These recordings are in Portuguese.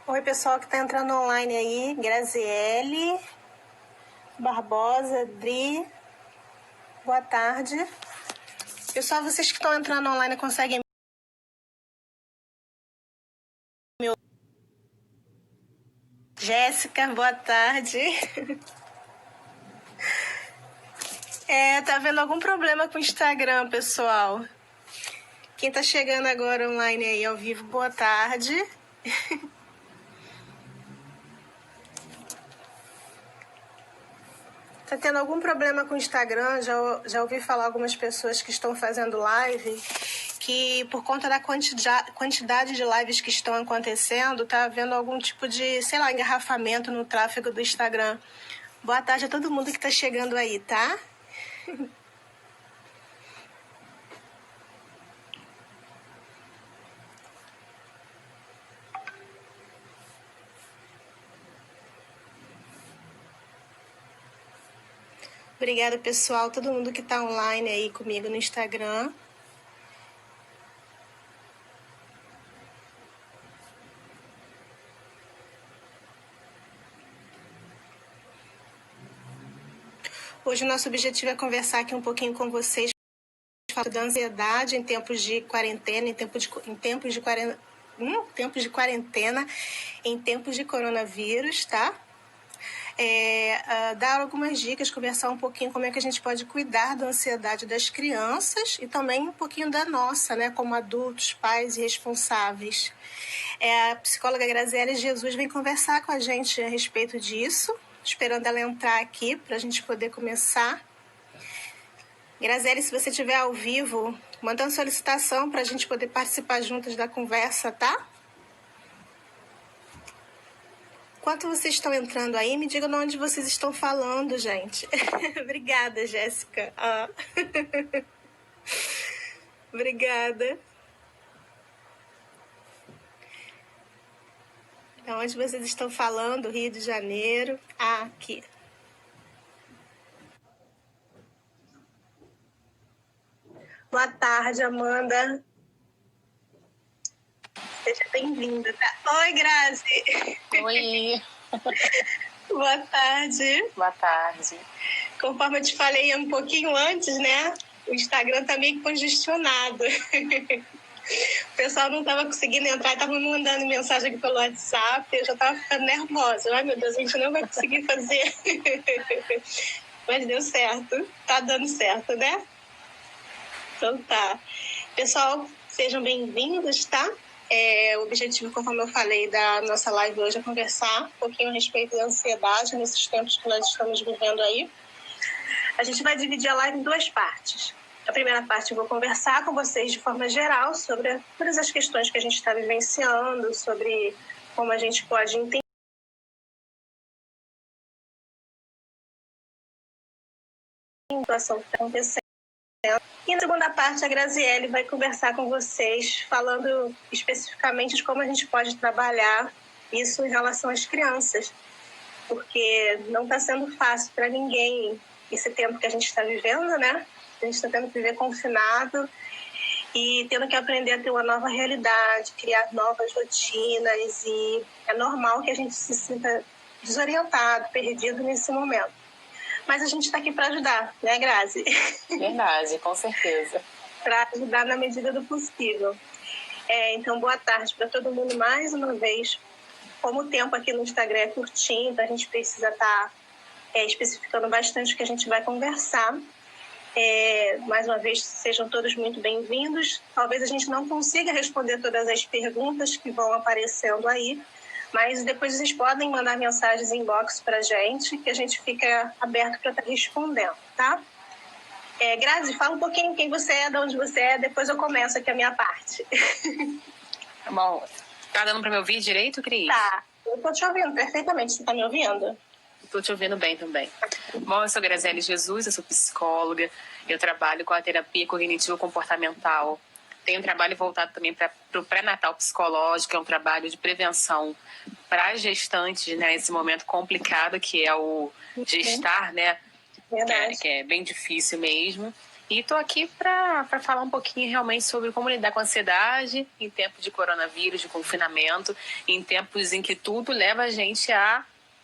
Oi, pessoal que está entrando online aí. Graziele, Barbosa, Dri. Boa tarde. Pessoal, vocês que estão entrando online conseguem me ouvir? Jéssica, boa tarde. Tá vendo algum problema com o Instagram, pessoal? Quem tá chegando agora online aí ao vivo, boa tarde. Tá tendo algum problema com o Instagram? Já ouvi falar algumas pessoas que estão fazendo live que por conta da quantidade de lives que estão acontecendo, tá havendo algum tipo de, engarrafamento no tráfego do Instagram. Boa tarde a todo mundo que tá chegando aí, tá? Obrigada, pessoal, todo mundo que tá online aí comigo no Instagram. Hoje o nosso objetivo é conversar aqui um pouquinho com vocês falando da ansiedade em tempos de quarentena, em tempos de coronavírus, tá? Dar algumas dicas, conversar um pouquinho como é que a gente pode cuidar da ansiedade das crianças e também um pouquinho da nossa, né, como adultos, pais e responsáveis. A psicóloga Graziele Jesus vem conversar com a gente a respeito disso, esperando ela entrar aqui para a gente poder começar. Graziele, se você estiver ao vivo, mandando solicitação para a gente poder participar juntas da conversa, tá? Enquanto vocês estão entrando aí, me digam de onde vocês estão falando, gente. Obrigada, Jéssica. Obrigada. De onde vocês estão falando? Rio de Janeiro. Aqui. Boa tarde, Amanda. Seja bem-vinda, tá? Oi, Grazi. Oi. Boa tarde. Boa tarde. Conforme eu te falei um pouquinho antes, né? O Instagram tá meio congestionado. O pessoal não estava conseguindo entrar, estava me mandando mensagem aqui pelo WhatsApp, eu já estava ficando nervosa. Ai, meu Deus, a gente não vai conseguir fazer. Mas deu certo, tá dando certo, né? Então tá. Pessoal, sejam bem-vindos, tá? O objetivo, conforme eu falei, da nossa live hoje é conversar um pouquinho a respeito da ansiedade nesses tempos que nós estamos vivendo aí. A gente vai dividir a live em duas partes. A primeira parte eu vou conversar com vocês de forma geral sobre todas as questões que a gente está vivenciando, sobre como a gente pode entender a situação que está acontecendo. E na segunda parte, a Graziele vai conversar com vocês, falando especificamente de como a gente pode trabalhar isso em relação às crianças, porque não está sendo fácil para ninguém esse tempo que a gente está vivendo, né? A gente está tendo que viver confinado e tendo que aprender a ter uma nova realidade, criar novas rotinas, e é normal que a gente se sinta desorientado, perdido nesse momento. Mas a gente está aqui para ajudar, né, Grazi? Verdade, com certeza. Para ajudar na medida do possível. Então, boa tarde para todo mundo mais uma vez. Como o tempo aqui no Instagram é curtinho, então a gente precisa estar especificando bastante o que a gente vai conversar. Mais uma vez, sejam todos muito bem-vindos. Talvez a gente não consiga responder todas as perguntas que vão aparecendo aí, mas depois vocês podem mandar mensagens em inbox para a gente, que a gente fica aberto para estar respondendo, tá? Grazi, fala um pouquinho quem você é, de onde você é, depois eu começo aqui a minha parte. Bom, tá dando para me ouvir direito, Cris? Tá, eu tô te ouvindo perfeitamente, você tá me ouvindo? Estou te ouvindo bem também. Bom, eu sou Graziele Jesus, eu sou psicóloga, eu trabalho com a terapia cognitivo-comportamental. Tenho um trabalho voltado também para o pré-natal psicológico, é um trabalho de prevenção para gestantes, né, nesse momento complicado que é o gestar, né, Verdade. que é bem difícil mesmo. E estou aqui para falar um pouquinho realmente sobre como lidar com a ansiedade em tempos de coronavírus, de confinamento, em tempos em que tudo leva a gente à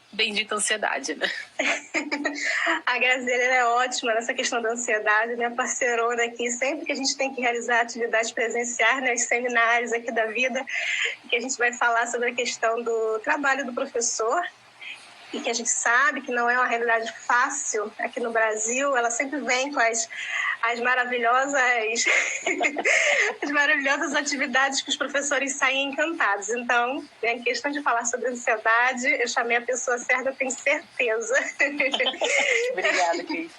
bendita ansiedade, né? A Graziela é ótima nessa questão da ansiedade, né? Parceirona aqui, sempre que a gente tem que realizar atividades presenciais, né? Os seminários aqui da vida, que a gente vai falar sobre a questão do trabalho do professor, e que a gente sabe que não é uma realidade fácil aqui no Brasil. Ela sempre vem com as maravilhosas as maravilhosas atividades que os professores saem encantados. Então, em questão de falar sobre ansiedade, eu chamei a pessoa certa, eu tenho certeza. Obrigada, Cris.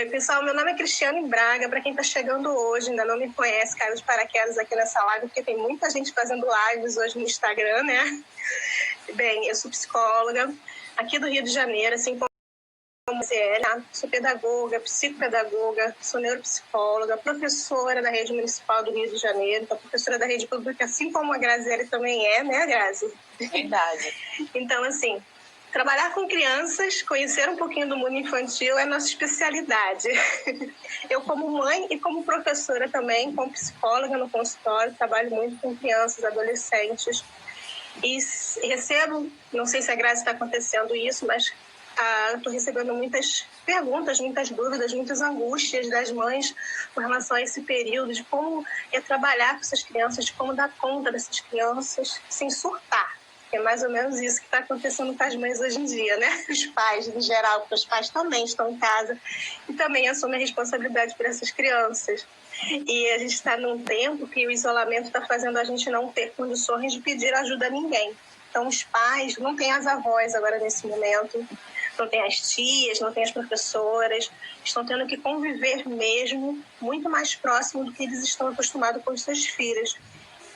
Pessoal, meu nome é Cristiane Braga. Para quem está chegando hoje, ainda não me conhece, caiu de paraquedas aqui nessa live, porque tem muita gente fazendo lives hoje no Instagram, né? Bem, eu sou psicóloga aqui do Rio de Janeiro, assim como a Zélia. Sou pedagoga, psicopedagoga, sou neuropsicóloga, professora da rede municipal do Rio de Janeiro, professora da rede pública, assim como a Graziela também é, né, Grazi? Verdade. Então, assim, trabalhar com crianças, conhecer um pouquinho do mundo infantil é nossa especialidade. Eu, como mãe e como professora também, como psicóloga no consultório, trabalho muito com crianças, adolescentes. E recebo, não sei se a Grazi está acontecendo isso, mas estou recebendo muitas perguntas, muitas dúvidas, muitas angústias das mães com relação a esse período, de como é trabalhar com essas crianças, de como dar conta dessas crianças sem surtar. É mais ou menos isso que está acontecendo com as mães hoje em dia, né? Os pais, em geral, porque os pais também estão em casa e também assumem a responsabilidade por essas crianças. E a gente está num tempo que o isolamento está fazendo a gente não ter condições de pedir ajuda a ninguém. Então, os pais, não têm as avós agora nesse momento, não tem as tias, não tem as professoras, estão tendo que conviver mesmo muito mais próximo do que eles estão acostumados com os seus filhos.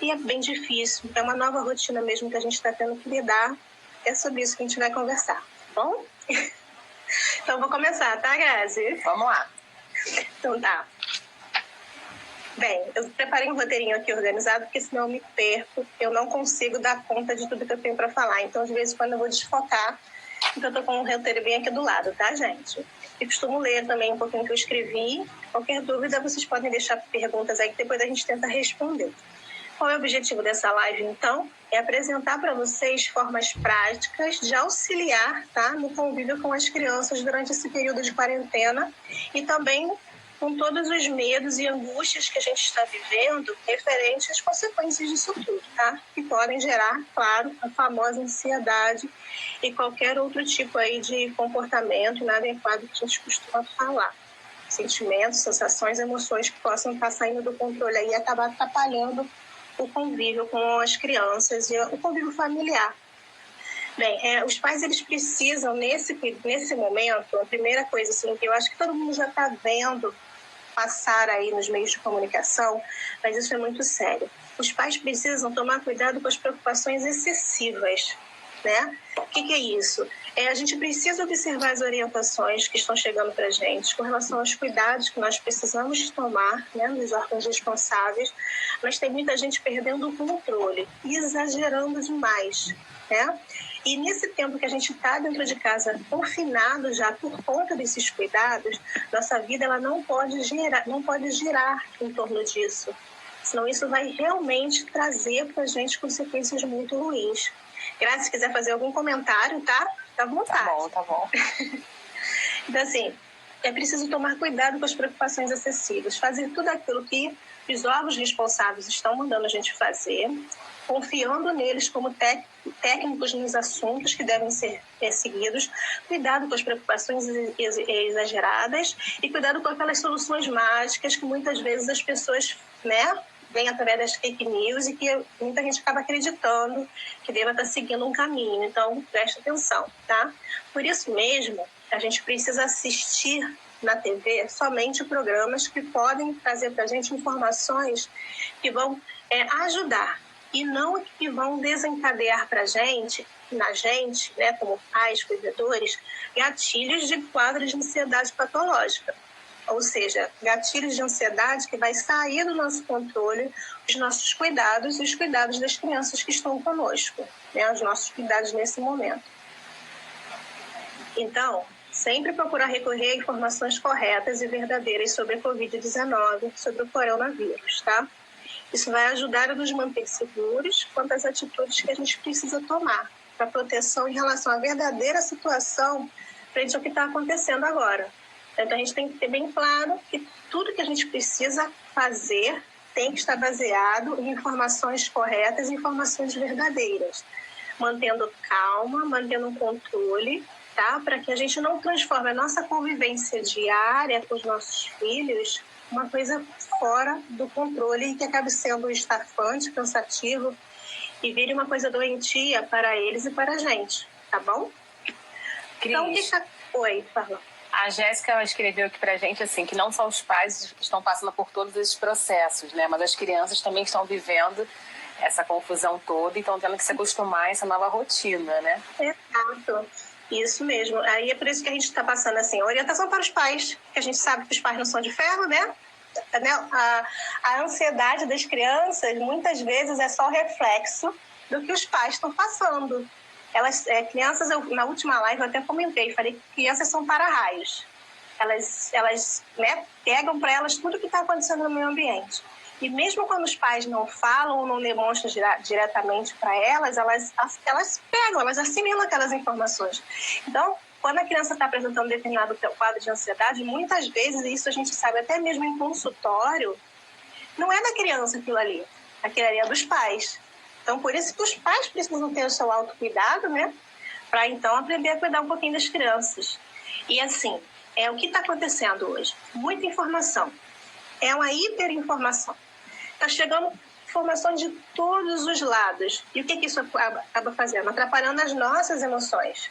E é bem difícil, é uma nova rotina mesmo que a gente está tendo que lidar. É sobre isso que a gente vai conversar, tá bom? Então, vou começar, tá, Grazi? Vamos lá. Então, tá. Bem, eu preparei um roteirinho aqui organizado, porque senão eu me perco, eu não consigo dar conta de tudo que eu tenho para falar. Então, de vez em quando eu vou desfocar, então eu tô com um roteiro bem aqui do lado, tá, gente? E costumo ler também um pouquinho que eu escrevi. Qualquer dúvida, vocês podem deixar perguntas aí que depois a gente tenta responder. Qual é o objetivo dessa live, então? É apresentar para vocês formas práticas de auxiliar, tá, no convívio com as crianças durante esse período de quarentena e também com todos os medos e angústias que a gente está vivendo referente às consequências disso tudo, tá? Que podem gerar, claro, a famosa ansiedade e qualquer outro tipo aí de comportamento inadequado que a gente costuma falar. Sentimentos, sensações, emoções que possam estar saindo do controle aí e acabar atrapalhando o convívio com as crianças e o convívio familiar. Bem, os pais, eles precisam, nesse momento, a primeira coisa assim, que eu acho que todo mundo já está vendo passar aí nos meios de comunicação, mas isso é muito sério. Os pais precisam tomar cuidado com as preocupações excessivas, né? O que é isso? A gente precisa observar as orientações que estão chegando para a gente com relação aos cuidados que nós precisamos tomar, né, nos órgãos responsáveis, mas tem muita gente perdendo o controle e exagerando demais, né? E nesse tempo que a gente está dentro de casa, confinado já por conta desses cuidados, nossa vida ela não pode girar em torno disso. Senão isso vai realmente trazer para a gente consequências muito ruins. Grazi, se quiser fazer algum comentário, tá? Fica à vontade. Tá bom. Então, assim, é preciso tomar cuidado com as preocupações excessivas. Fazer tudo aquilo que os órgãos responsáveis estão mandando a gente fazer, confiando neles como técnicos nos assuntos que devem ser seguidos, cuidado com as preocupações exageradas e cuidado com aquelas soluções mágicas que muitas vezes as pessoas, né, vêm através das fake news e que muita gente acaba acreditando que deva estar seguindo um caminho. Então, preste atenção, tá? Por isso mesmo, a gente precisa assistir na TV somente programas que podem trazer para a gente informações que vão ajudar e não que vão desencadear para a gente, né, como pais, cuidadores, gatilhos de quadros de ansiedade patológica. Ou seja, gatilhos de ansiedade que vai sair do nosso controle, os nossos cuidados e os cuidados das crianças que estão conosco, né, os nossos cuidados nesse momento. Então, sempre procurar recorrer a informações corretas e verdadeiras sobre a Covid-19, sobre o coronavírus, tá? Isso vai ajudar a nos manter seguros quanto às atitudes que a gente precisa tomar para proteção em relação à verdadeira situação frente ao que está acontecendo agora. Então, a gente tem que ter bem claro que tudo que a gente precisa fazer tem que estar baseado em informações corretas e informações verdadeiras, mantendo calma, mantendo um controle, tá? Para que a gente não transforme a nossa convivência diária com os nossos filhos uma coisa fora do controle e que acabe sendo estafante, cansativo e vire uma coisa doentia para eles e para a gente, tá bom? Cris, então, deixa... Oi, fala. A Jéssica escreveu aqui pra gente assim, que não só os pais estão passando por todos esses processos, né? Mas as crianças também estão vivendo essa confusão toda e estão tendo que se acostumar a essa nova rotina, né? Exato. Isso mesmo. Aí é por isso que a gente está passando assim, orientação para os pais, que a gente sabe que os pais não são de ferro, né? A ansiedade das crianças muitas vezes é só reflexo do que os pais estão passando. Crianças, na última live eu até comentei, falei que crianças são para-raios. Elas né, pegam para elas tudo que está acontecendo no meio ambiente. E mesmo quando os pais não falam ou não demonstram diretamente para elas pegam, elas assimilam aquelas informações. Então, quando a criança está apresentando determinado quadro de ansiedade, muitas vezes, isso a gente sabe até mesmo em consultório, não é da criança aquilo ali é dos pais. Então, por isso que os pais precisam ter o seu autocuidado, né? Para, então, aprender a cuidar um pouquinho das crianças. E, assim, o que está acontecendo hoje? Muita informação. É uma hiperinformação. Está chegando informações de todos os lados. E o que isso acaba fazendo? Atrapalhando as nossas emoções.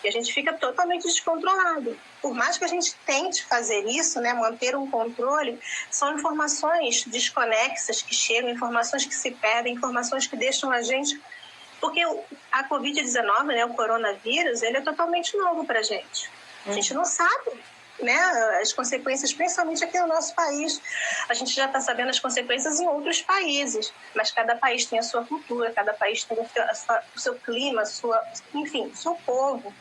E a gente fica totalmente descontrolado. Por mais que a gente tente fazer isso, né, manter um controle, são informações desconexas que chegam, informações que se perdem, informações que deixam a gente... Porque a Covid-19, né, o coronavírus, ele é totalmente novo para a gente. A gente não sabe, né, as consequências, principalmente aqui no nosso país. A gente já está sabendo as consequências em outros países, mas cada país tem a sua cultura, cada país tem o seu clima, enfim, o seu povo.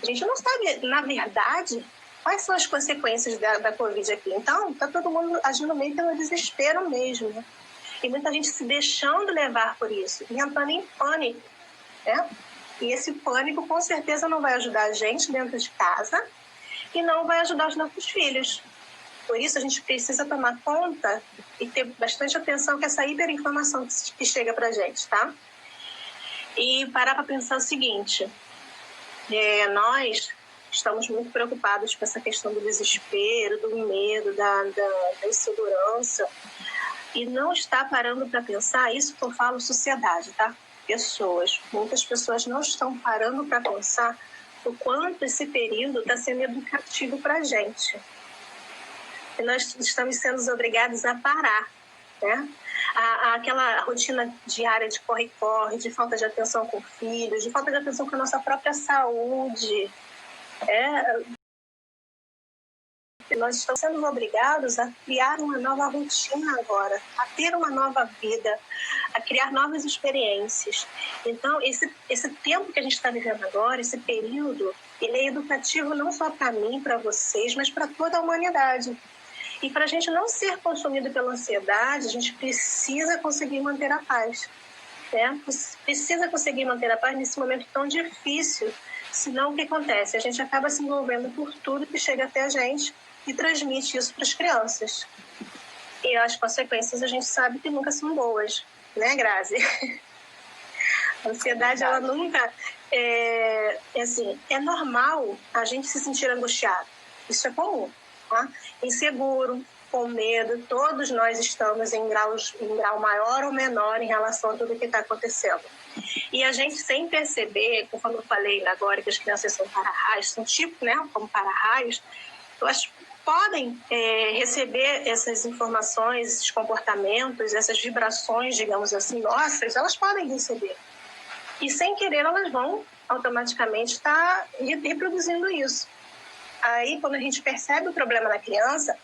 A gente não sabe, na verdade, quais são as consequências da Covid aqui. Então, está todo mundo agindo meio pelo desespero mesmo, né? E muita gente se deixando levar por isso, entrando em pânico, né? E esse pânico, com certeza, não vai ajudar a gente dentro de casa e não vai ajudar os nossos filhos. Por isso, a gente precisa tomar conta e ter bastante atenção com essa hiperinformação que chega para a gente, tá? E parar para pensar o seguinte... nós estamos muito preocupados com essa questão do desespero, do medo, da insegurança, e não está parando para pensar, isso que eu falo sociedade, tá? Muitas pessoas não estão parando para pensar o quanto esse período está sendo educativo para a gente. E nós estamos sendo obrigados a parar, né? Aquela rotina diária de corre-corre, de falta de atenção com filhos, de falta de atenção com a nossa própria saúde. Nós estamos sendo obrigados a criar uma nova rotina agora, a ter uma nova vida, a criar novas experiências. Então, esse tempo que a gente está vivendo agora, esse período, ele é educativo não só para mim, para vocês, mas para toda a humanidade. E para a gente não ser consumido pela ansiedade, a gente precisa conseguir manter a paz. Né? Precisa conseguir manter a paz nesse momento tão difícil. Senão, o que acontece? A gente acaba se envolvendo por tudo que chega até a gente e transmite isso para as crianças. E as consequências a gente sabe que nunca são boas. Né, Grazi? A ansiedade, ela nunca... É normal a gente se sentir angustiado. Isso é comum. Tá? Inseguro, com medo, todos nós estamos em grau maior ou menor em relação a tudo que está acontecendo. E a gente, sem perceber, como eu falei agora que as crianças são para-raios, são tipo, né, como para-raios, elas podem receber essas informações, esses comportamentos, essas vibrações, digamos assim, nossas, elas podem receber. E sem querer, elas vão automaticamente estar reproduzindo isso. Aí, quando a gente percebe o problema na criança,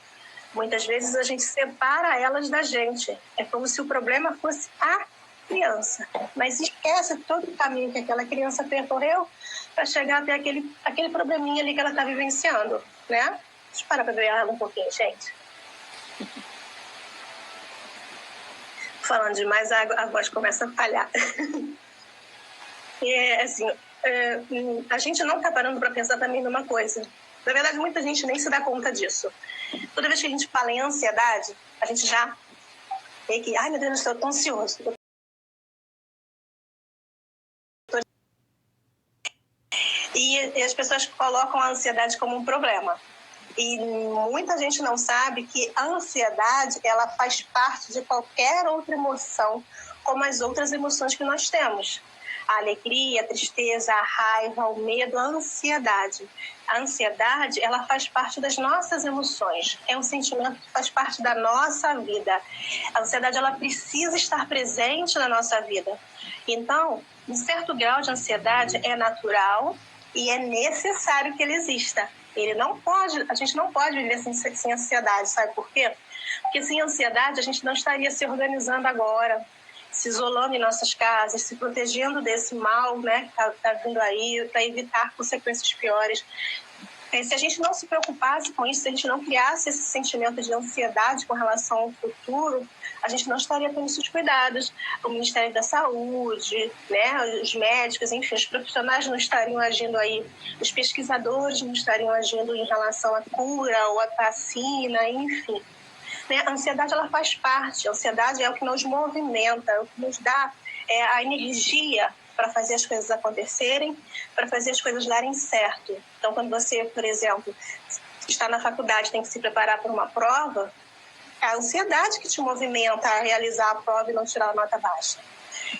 muitas vezes a gente separa elas da gente. É como se o problema fosse a criança. Mas esquece todo o caminho que aquela criança percorreu para chegar até aquele probleminha ali que ela está vivenciando, né? Deixa eu parar para ver ela um pouquinho, gente. Falando demais, a voz começa a falhar. Assim, a gente não está parando para pensar também numa coisa. Na verdade, muita gente nem se dá conta disso. Toda vez que a gente fala em ansiedade, a gente já vê que, ai meu Deus do céu, eu tô ansioso. E as pessoas colocam a ansiedade como um problema. E muita gente não sabe que a ansiedade, ela faz parte de qualquer outra emoção, como as outras emoções que nós temos. A alegria, a tristeza, a raiva, o medo, a ansiedade. A ansiedade, ela faz parte das nossas emoções. É um sentimento que faz parte da nossa vida. A ansiedade, ela precisa estar presente na nossa vida. Então, um certo grau de ansiedade é natural e é necessário que ele exista. A gente não pode viver sem ansiedade, sabe por quê? Porque sem ansiedade a gente não estaria se organizando agora, se isolando em nossas casas, se protegendo desse mal, né, que está vindo aí, para evitar consequências piores. Se a gente não se preocupasse com isso, se a gente não criasse esse sentimento de ansiedade com relação ao futuro, a gente não estaria tendo esses cuidados. O Ministério da Saúde, né, os médicos, enfim, os profissionais não estariam agindo aí, os pesquisadores não estariam agindo em relação à cura ou à vacina, enfim. Né? A ansiedade, ela faz parte. A ansiedade é o que nos movimenta, é o que nos dá a energia para fazer as coisas acontecerem, para fazer as coisas darem certo. Então, quando você, por exemplo, está na faculdade, tem que se preparar para uma prova, é a ansiedade que te movimenta a realizar a prova e não tirar a nota baixa.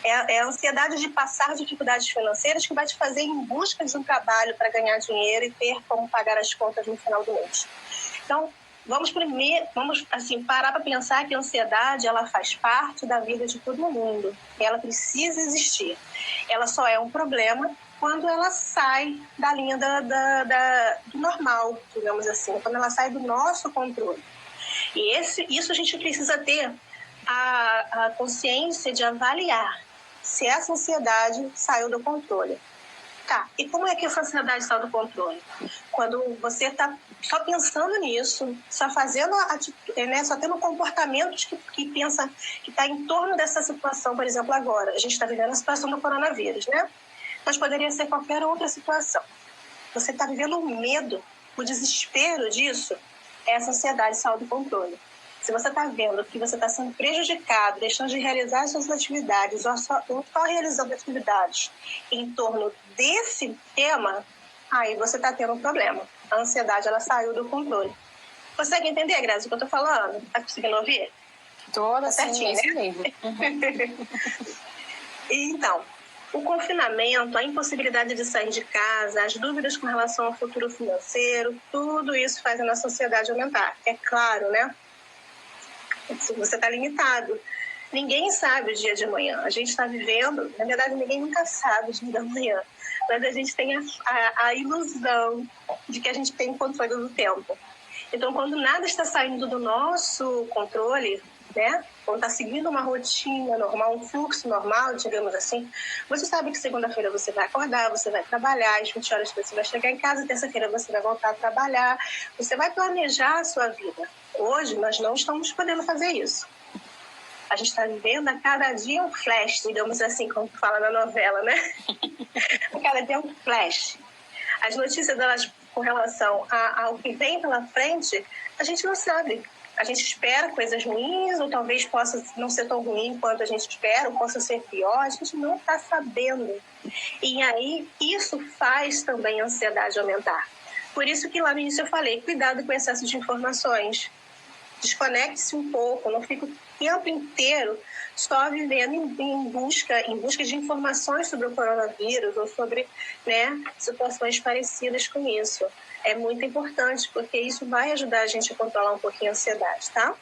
É a ansiedade de passar dificuldades financeiras que vai te fazer em busca de um trabalho para ganhar dinheiro e ter como pagar as contas no final do mês. Então, vamos parar para pensar que a ansiedade, ela faz parte da vida de todo mundo. Ela precisa existir. Ela só é um problema quando ela sai da linha do normal, digamos assim, quando ela sai do nosso controle. E isso a gente precisa ter a consciência de avaliar se essa ansiedade saiu do controle. Tá, e como é que essa ansiedade sai do controle? Quando você está só pensando nisso, só fazendo só tendo comportamentos que pensa que está em torno dessa situação, por exemplo, agora. A gente está vivendo a situação do coronavírus, né? Mas poderia ser qualquer outra situação. Você está vivendo o medo, o desespero disso, essa ansiedade sai do controle. Se você está vendo que você está sendo prejudicado, deixando de realizar suas atividades, ou só realizando atividades em torno desse tema, aí você está tendo um problema. A ansiedade, ela saiu do controle. Consegue entender, Grazi, o que eu estou falando? Está conseguindo ouvir? Toda, tá certinho, assim, né? mesmo. Uhum. Então, o confinamento, a impossibilidade de sair de casa, as dúvidas com relação ao futuro financeiro, tudo isso faz a nossa ansiedade aumentar. É claro, né? Você está limitado. Ninguém sabe o dia de amanhã. A gente está vivendo, na verdade, ninguém nunca sabe o dia da manhã. Mas a gente tem a ilusão de que a gente tem controle do tempo. Então, quando nada está saindo do nosso controle, né? Quando está seguindo uma rotina normal, um fluxo normal, digamos assim, você sabe que segunda-feira você vai acordar, você vai trabalhar, às 20 horas você vai chegar em casa, terça-feira você vai voltar a trabalhar, você vai planejar a sua vida. Hoje, nós não estamos podendo fazer isso. A gente está vivendo a cada dia um flash, digamos assim, como fala na novela, né? A cada dia um flash. As notícias delas com relação ao que vem pela frente, a gente não sabe. A gente espera coisas ruins, ou talvez possa não ser tão ruim quanto a gente espera, ou possa ser pior, a gente não está sabendo. E aí, isso faz também a ansiedade aumentar. Por isso que lá no início eu falei, cuidado com o excesso de informações. Desconecte-se um pouco, não fique o tempo inteiro só vivendo em busca de informações sobre o coronavírus ou sobre, né, situações parecidas com isso. É muito importante, porque isso vai ajudar a gente a controlar um pouquinho a ansiedade, tá?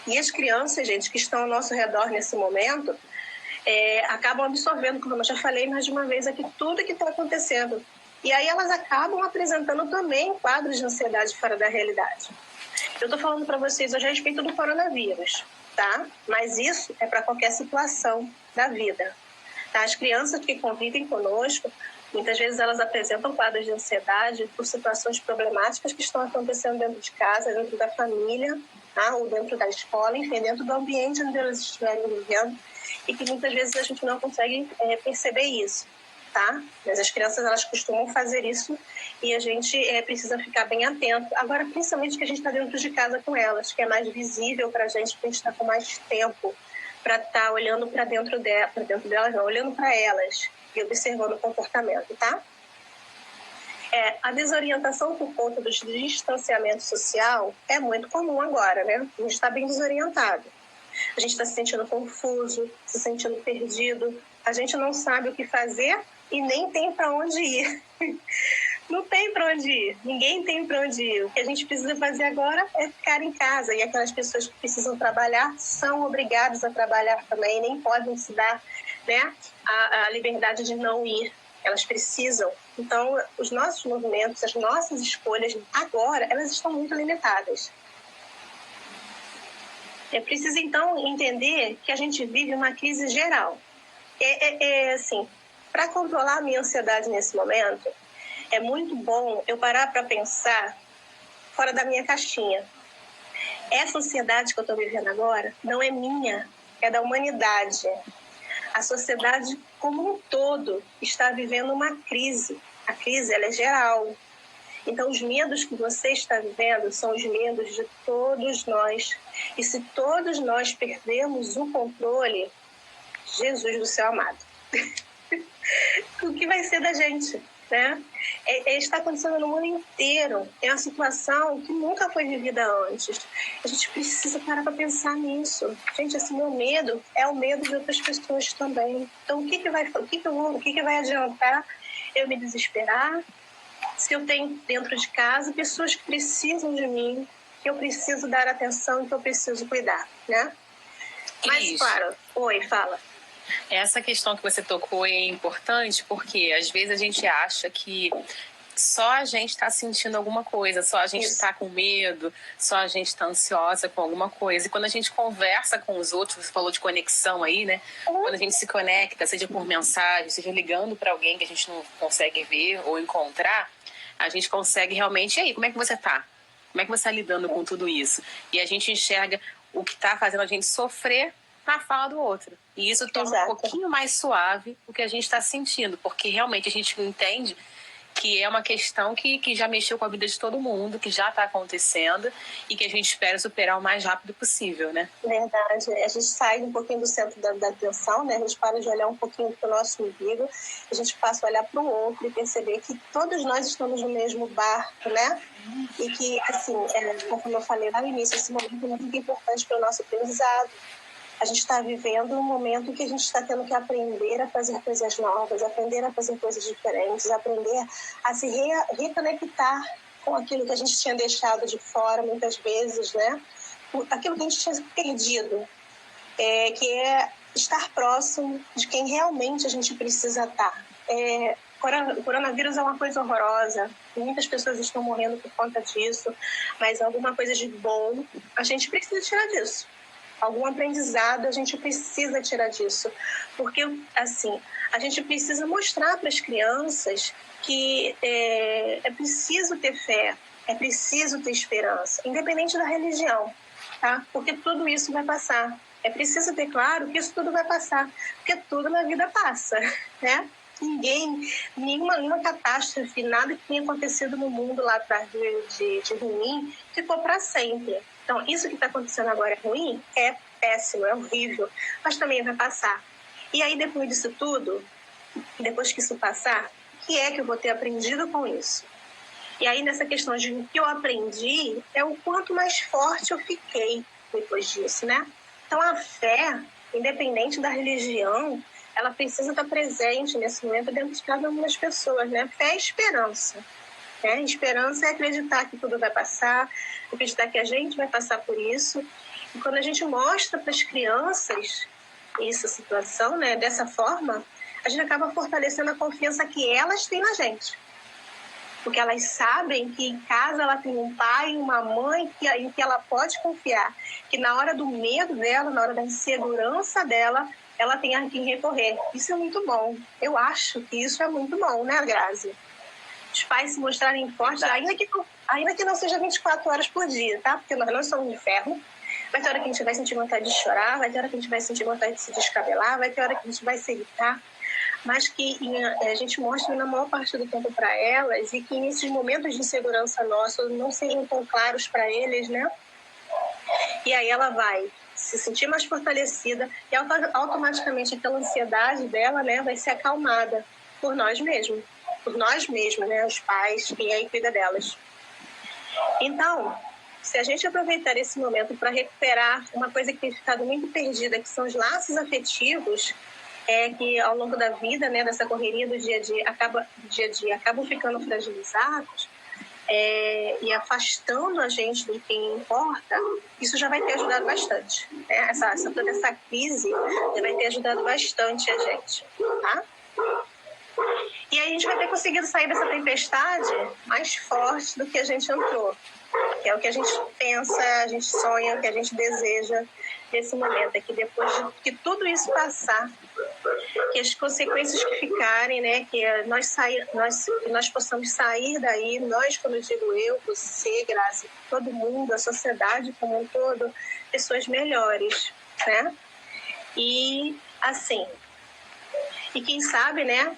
E as crianças, gente, que estão ao nosso redor nesse momento, acabam absorvendo, como eu já falei mais de uma vez aqui, tudo que está acontecendo. E aí elas acabam apresentando também quadros de ansiedade fora da realidade. Eu estou falando para vocês hoje a respeito do coronavírus, tá? Mas isso é para qualquer situação da vida. Tá? As crianças que convivem conosco Muitas vezes elas apresentam quadros de ansiedade por situações problemáticas que estão acontecendo dentro de casa, dentro da família, tá? Ou dentro da escola, enfim, dentro do ambiente onde elas estiverem vivendo, e que muitas vezes a gente não consegue perceber isso, tá? Mas as crianças, elas costumam fazer isso e a gente precisa ficar bem atento. Agora, principalmente que a gente está dentro de casa com elas, que é mais visível para a gente, porque a gente está com mais tempo para estar olhando para dentro delas, não, olhando para elas e observando o comportamento, tá? A desorientação por conta do distanciamento social é muito comum agora, né? A gente está bem desorientado. A gente está se sentindo confuso, se sentindo perdido. A gente não sabe o que fazer e nem tem para onde ir. Não tem para onde ir. Ninguém tem para onde ir. O que a gente precisa fazer agora é ficar em casa. E aquelas pessoas que precisam trabalhar são obrigadas a trabalhar também. Nem podem se dar, né, a liberdade de não ir. Elas precisam. Então, os nossos movimentos, as nossas escolhas agora, elas estão muito limitadas. É preciso, então, entender que a gente vive uma crise geral. Assim, para controlar a minha ansiedade nesse momento, é muito bom eu parar para pensar fora da minha caixinha. Essa ansiedade que eu estou vivendo agora não é minha, é da humanidade. A sociedade como um todo está vivendo uma crise. A crise, ela é geral. Então, os medos que você está vivendo são os medos de todos nós. E se todos nós perdemos o controle, Jesus do céu amado, o que vai ser da gente, né? Está acontecendo no mundo inteiro. É uma situação que nunca foi vivida antes. A gente precisa parar para pensar nisso. Gente, esse meu medo é o medo de outras pessoas também. Então, o que vai adiantar eu me desesperar se eu tenho dentro de casa pessoas que precisam de mim, que eu preciso dar atenção e que eu preciso cuidar, né? Mas, claro... Oi, fala. Essa questão que você tocou é importante porque às vezes a gente acha que só a gente está sentindo alguma coisa, só a gente está com medo, só a gente está ansiosa com alguma coisa. E quando a gente conversa com os outros, você falou de conexão aí, né? Quando a gente se conecta, seja por mensagem, seja ligando para alguém que a gente não consegue ver ou encontrar, a gente consegue realmente... E aí, como é que você está? Como é que você está lidando com tudo isso? E a gente enxerga o que está fazendo a gente sofrer na fala do outro. E isso torna um pouquinho mais suave o que a gente está sentindo, porque realmente a gente entende que é uma questão que já mexeu com a vida de todo mundo, que já está acontecendo e que a gente espera superar o mais rápido possível, né? Verdade. A gente sai um pouquinho do centro da atenção, né? A gente para de olhar um pouquinho para o nosso umbigo, a gente passa a olhar para o outro e perceber que todos nós estamos no mesmo barco, né? E que, assim, como eu falei lá no início, esse momento é muito importante para o nosso aprendizado. A gente está vivendo um momento que a gente está tendo que aprender a fazer coisas novas, aprender a fazer coisas diferentes, aprender a se reconectar com aquilo que a gente tinha deixado de fora muitas vezes, né? Aquilo que a gente tinha perdido, que é estar próximo de quem realmente a gente precisa estar. O coronavírus é uma coisa horrorosa, muitas pessoas estão morrendo por conta disso, mas alguma coisa de bom a gente precisa tirar disso. Algum aprendizado a gente precisa tirar disso. Porque, assim, a gente precisa mostrar para as crianças que é preciso ter fé, é preciso ter esperança, independente da religião, tá? Porque tudo isso vai passar. É preciso ter claro que isso tudo vai passar, porque tudo na vida passa, né? Nenhuma catástrofe, nada que tenha acontecido no mundo lá atrás de ruim ficou para sempre. Então, isso que está acontecendo agora é ruim, é péssimo, é horrível, mas também vai passar. E aí, depois disso tudo, depois que isso passar, o que é que eu vou ter aprendido com isso? E aí, nessa questão de o que eu aprendi, é o quanto mais forte eu fiquei depois disso, né? Então, a fé, independente da religião, ela precisa estar presente nesse momento dentro de cada uma das pessoas, né? Fé é esperança. Esperança é acreditar que tudo vai passar, acreditar que a gente vai passar por isso. E quando a gente mostra para as crianças essa situação, né, dessa forma, a gente acaba fortalecendo a confiança que elas têm na gente. Porque elas sabem que em casa ela tem um pai e uma mãe em que ela pode confiar. Que na hora do medo dela, na hora da insegurança dela, ela tenha a quem recorrer. Isso é muito bom. Eu acho que isso é muito bom, né, Grazi? Os pais se mostrarem fortes, ainda que não seja 24 horas por dia, tá? Porque nós não somos de ferro. Vai ter hora que a gente vai sentir vontade de chorar, vai ter hora que a gente vai sentir vontade de se descabelar, vai ter hora que a gente vai se irritar, mas que a gente mostre na maior parte do tempo para elas e que nesses momentos de insegurança nossa não sejam tão claros para eles, né? E aí ela vai se sentir mais fortalecida e automaticamente aquela ansiedade dela, né, vai ser acalmada por nós mesmos, né, os pais, quem aí cuida delas. Então, se a gente aproveitar esse momento para recuperar uma coisa que tem ficado muito perdida, que são os laços afetivos, que ao longo da vida, né, dessa correria do dia a dia, acabam ficando fragilizados, e afastando a gente do que importa, isso já vai ter ajudado bastante. Né? Toda essa crise já vai ter ajudado bastante a gente, tá? E aí a gente vai ter conseguido sair dessa tempestade mais forte do que a gente entrou. Que é o que a gente pensa, a gente sonha, o que a gente deseja nesse momento. É que depois de que tudo isso passar, que as consequências que ficarem, né, que nós possamos sair daí, nós, quando eu digo eu, você, Grazi, todo mundo, a sociedade como um todo, pessoas melhores, né? E assim, e quem sabe, né,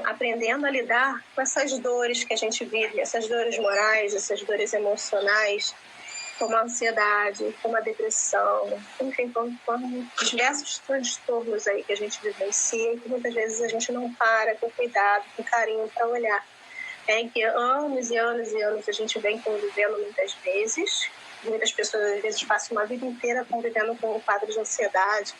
aprendendo a lidar com essas dores que a gente vive, essas dores morais, essas dores emocionais, como a ansiedade, como a depressão, enfim, como diversos transtornos aí que a gente vivencia e que muitas vezes a gente não para com cuidado, com carinho para olhar. Que anos e anos e anos a gente vem convivendo muitas vezes, muitas pessoas às vezes passam uma vida inteira convivendo com quadros de ansiedade,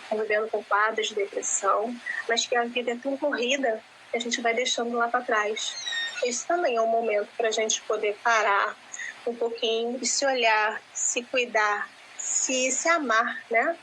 convivendo com quadros de depressão, mas que a vida é tão corrida que a gente vai deixando lá para trás. Esse também é um momento para a gente poder parar um pouquinho e se olhar, se cuidar, se amar, né?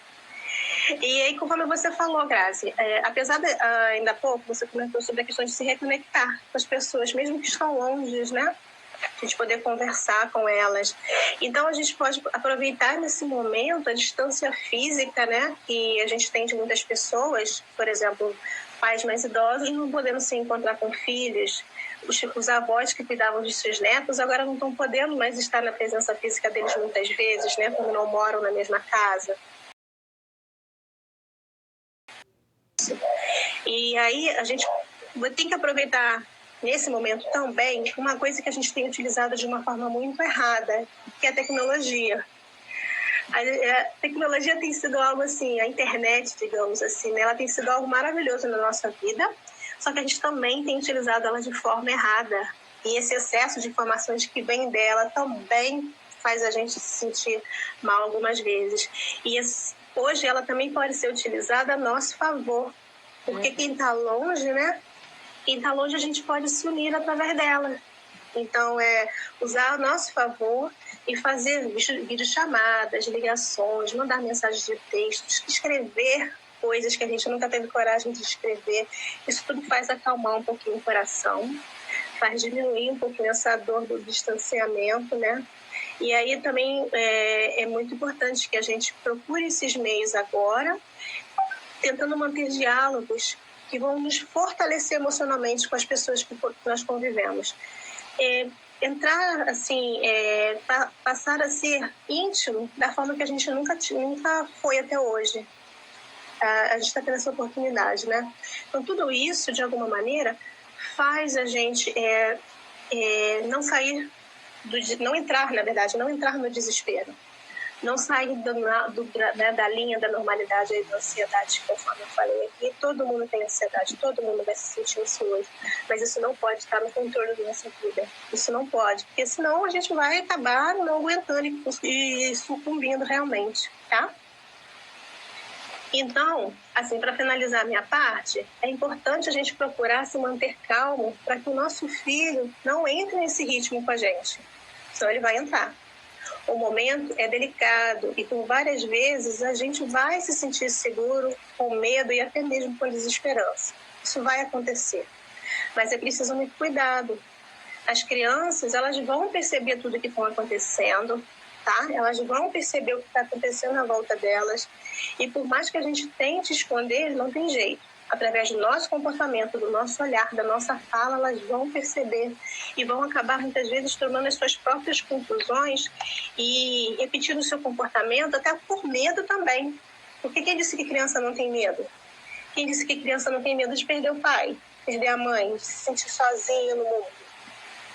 E aí, conforme você falou, Grazi, apesar de, ainda há pouco, você comentou sobre a questão de se reconectar com as pessoas, mesmo que estão longe, né? A gente poder conversar com elas. Então, a gente pode aproveitar nesse momento a distância física, né? Que a gente tem de muitas pessoas, por exemplo, pais mais idosos não podendo se encontrar com filhos, os avós que cuidavam de seus netos agora não estão podendo mais estar na presença física deles muitas vezes, né? Como não moram na mesma casa. E aí a gente tem que aproveitar nesse momento também uma coisa que a gente tem utilizado de uma forma muito errada, que é a tecnologia. A tecnologia tem sido algo assim, a internet, digamos assim, né? Ela tem sido algo maravilhoso na nossa vida, só que a gente também tem utilizado ela de forma errada. E esse excesso de informações que vem dela também faz a gente se sentir mal algumas vezes. E hoje ela também pode ser utilizada a nosso favor, porque quem está longe, né? Quem está longe a gente pode se unir através dela. Então, usar a nosso favor e fazer videochamadas, ligações, mandar mensagens de textos, escrever coisas que a gente nunca teve coragem de escrever. Isso tudo faz acalmar um pouquinho o coração, faz diminuir um pouquinho essa dor do distanciamento, né? E aí também é muito importante que a gente procure esses meios agora, tentando manter diálogos que vão nos fortalecer emocionalmente com as pessoas que nós convivemos. Entrar, assim, passar a ser íntimo da forma que a gente nunca foi até hoje. A gente está tendo essa oportunidade, né? Então, tudo isso, de alguma maneira, faz a gente não entrar no desespero. Não sair da linha da normalidade e da ansiedade, conforme eu falei aqui. Todo mundo tem ansiedade, todo mundo vai se sentir ansioso, mas isso não pode estar no controle da nossa vida. Isso não pode, porque senão a gente vai acabar não aguentando e sucumbindo realmente, tá? Então, assim, para finalizar a minha parte, é importante a gente procurar se manter calmo para que o nosso filho não entre nesse ritmo com a gente, senão ele vai entrar. O momento é delicado e por várias vezes a gente vai se sentir seguro, com medo e até mesmo com desesperança. Isso vai acontecer, mas é preciso muito cuidado. As crianças, elas vão perceber tudo que está acontecendo, tá? Elas vão perceber o que está acontecendo à volta delas. E por mais que a gente tente esconder, não tem jeito. Através do nosso comportamento, do nosso olhar, da nossa fala, elas vão perceber e vão acabar muitas vezes tomando as suas próprias conclusões e repetindo o seu comportamento, até por medo também. Porque quem disse que criança não tem medo? Quem disse que criança não tem medo de perder o pai, perder a mãe, de se sentir sozinho no mundo?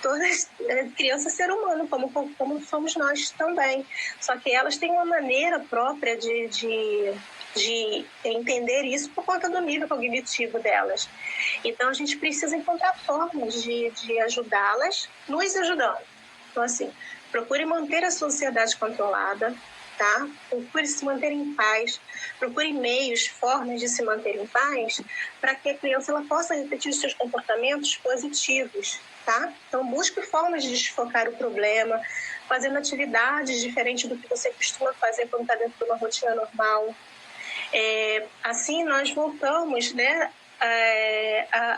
Todas crianças ser humano, como somos nós também. Só que elas têm uma maneira própria de entender isso por conta do nível cognitivo delas. Então, a gente precisa encontrar formas de ajudá-las, nos ajudando. Então, assim, procure manter a sua ansiedade controlada, tá? Procure se manter em paz, procure meios, formas de se manter em paz para que a criança ela possa repetir os seus comportamentos positivos, tá? Então, busque formas de desfocar o problema, fazendo atividades diferentes do que você costuma fazer quando está dentro de uma rotina normal. Assim, nós voltamos, né,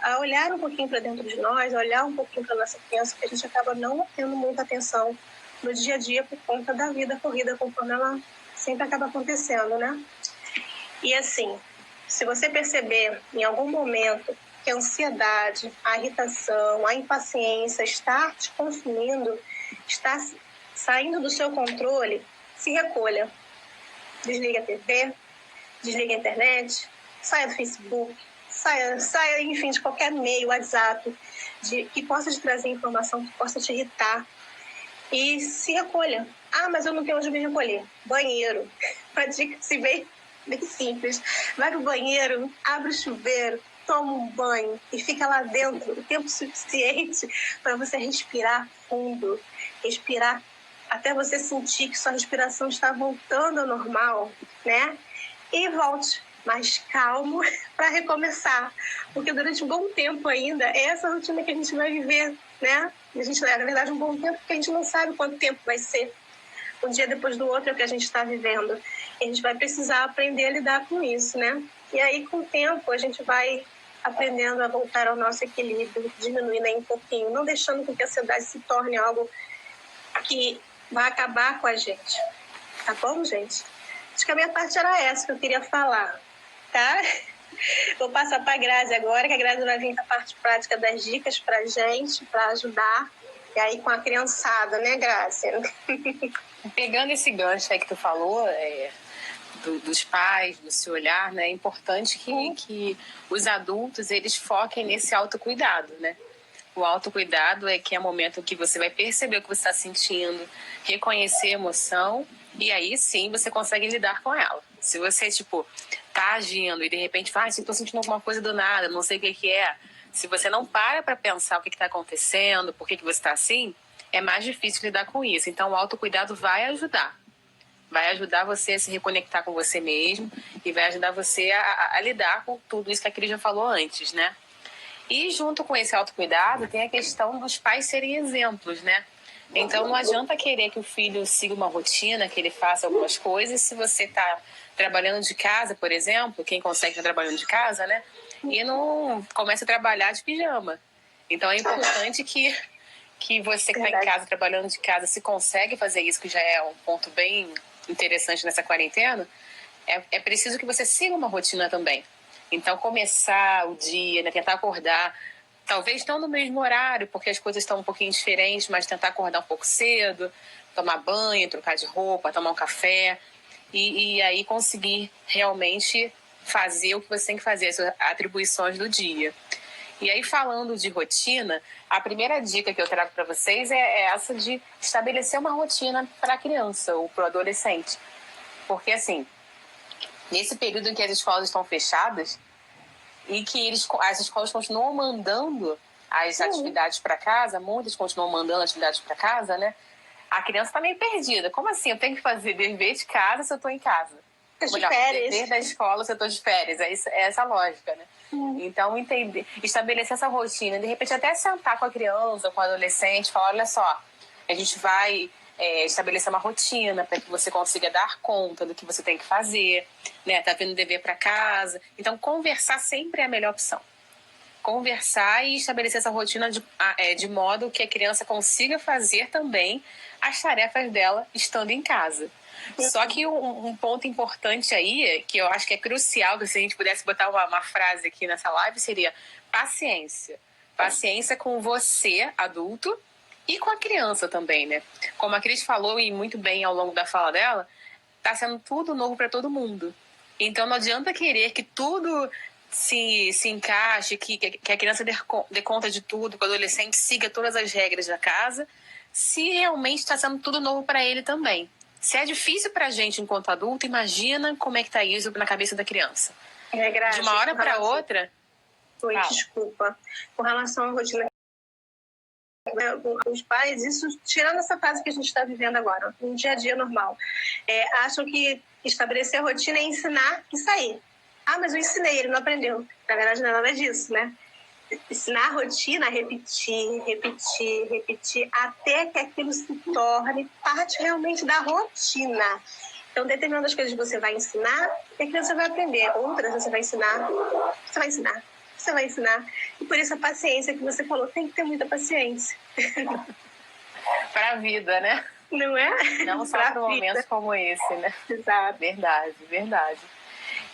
a olhar um pouquinho para dentro de nós, a olhar um pouquinho para nossa criança, que a gente acaba não tendo muita atenção no dia a dia por conta da vida corrida, conforme ela sempre acaba acontecendo, né? E assim, se você perceber em algum momento que a ansiedade, a irritação, a impaciência está te consumindo, está saindo do seu controle, se recolha. Desliga a TV, desliga a internet, saia do Facebook, saia, enfim, de qualquer meio, WhatsApp, que possa te trazer informação, que possa te irritar. E se recolha. Ah, mas eu não tenho onde me recolher. Banheiro. Uma dica assim, bem simples. Vai no banheiro, abre o chuveiro, toma um banho e fica lá dentro o tempo suficiente para você respirar fundo, respirar até você sentir que sua respiração está voltando ao normal, né? E volte mais calmo para recomeçar. Porque durante um bom tempo ainda, é essa rotina que a gente vai viver, né? A gente, na verdade, um bom tempo porque a gente não sabe quanto tempo vai ser. Um dia depois do outro é o que a gente está vivendo. E a gente vai precisar aprender a lidar com isso, né? E aí, com o tempo, a gente vai aprendendo a voltar ao nosso equilíbrio, diminuindo aí um pouquinho, não deixando com que a ansiedade se torne algo que vai acabar com a gente. Tá bom, gente? Acho que a minha parte era essa que eu queria falar, tá? Vou passar para a Grazi agora, que a Grazi vai vir com a parte prática das dicas para gente, para ajudar. E aí com a criançada, né, Grazi? Pegando esse gancho aí que tu falou, dos pais, do seu olhar, né? É importante que os adultos, eles foquem nesse autocuidado, né? O autocuidado é que é o momento que você vai perceber o que você está sentindo, reconhecer a emoção, e aí sim você consegue lidar com ela. Se você, tá agindo e de repente fala, estou sentindo alguma coisa do nada, não sei o que é. Se você não para pensar o que está acontecendo, por que você está assim, é mais difícil lidar com isso. Então o autocuidado vai ajudar. Vai ajudar você a se reconectar com você mesmo e vai ajudar você a lidar com tudo isso que a Cris já falou antes, né? E junto com esse autocuidado tem a questão dos pais serem exemplos, né? Então não adianta querer que o filho siga uma rotina, que ele faça algumas coisas, se você está trabalhando de casa, por exemplo, quem consegue estar trabalhando de casa, né? E não começa a trabalhar de pijama. Então é importante que você que está em casa, trabalhando de casa, se consegue fazer isso, que já é um ponto bem interessante nessa quarentena, é preciso que você siga uma rotina também. Então, começar o dia, né, tentar acordar, talvez não no mesmo horário, porque as coisas estão um pouquinho diferentes, mas tentar acordar um pouco cedo, tomar banho, trocar de roupa, tomar um café, e aí conseguir realmente fazer o que você tem que fazer, as atribuições do dia. E aí, falando de rotina, a primeira dica que eu trago para vocês é essa de estabelecer uma rotina para a criança ou para o adolescente. Porque, assim, nesse período em que as escolas estão fechadas e que as escolas continuam mandando as atividades para casa, muitas continuam mandando atividades para casa, né? A criança está meio perdida. Como assim? Eu tenho que fazer dever de casa se eu estou em casa? De férias. Dever da escola se eu estou de férias. É essa a lógica, né? Então, estabelecer essa rotina. De repente, até sentar com a criança, com o adolescente, falar, olha só, a gente vai estabelecer uma rotina para que você consiga dar conta do que você tem que fazer, né? Tá vindo dever para casa. Então, conversar sempre é a melhor opção. conversar e estabelecer essa rotina de modo que a criança consiga fazer também as tarefas dela estando em casa. Só que um ponto importante aí, que eu acho que é crucial, que se a gente pudesse botar uma frase aqui nessa live, seria paciência. Paciência com você, adulto, e com a criança também, né? Como a Cris falou, e muito bem ao longo da fala dela, tá sendo tudo novo para todo mundo. Então não adianta querer que tudo se encaixe, que a criança dê conta de tudo, que o adolescente siga todas as regras da casa, se realmente está sendo tudo novo para ele também. Se é difícil para a gente enquanto adulto, imagina como é que tá isso na cabeça da criança. De uma hora para outra... Oi, desculpa. Com relação à rotina os pais, isso tirando essa fase que a gente está vivendo agora, um dia a dia normal, acham que estabelecer a rotina é ensinar e sair. Ah, mas eu ensinei, ele não aprendeu. Na verdade, não é nada disso, né? Ensinar a rotina a repetir, repetir, repetir, até que aquilo se torne parte realmente da rotina. Então, determinadas coisas você vai ensinar e a criança vai aprender. Outras você vai ensinar, você vai ensinar. Você vai ensinar. E por isso a paciência que você falou, tem que ter muita paciência. Para a vida, né? Não é? Não só para momentos como esse, né? Exato. Verdade, verdade.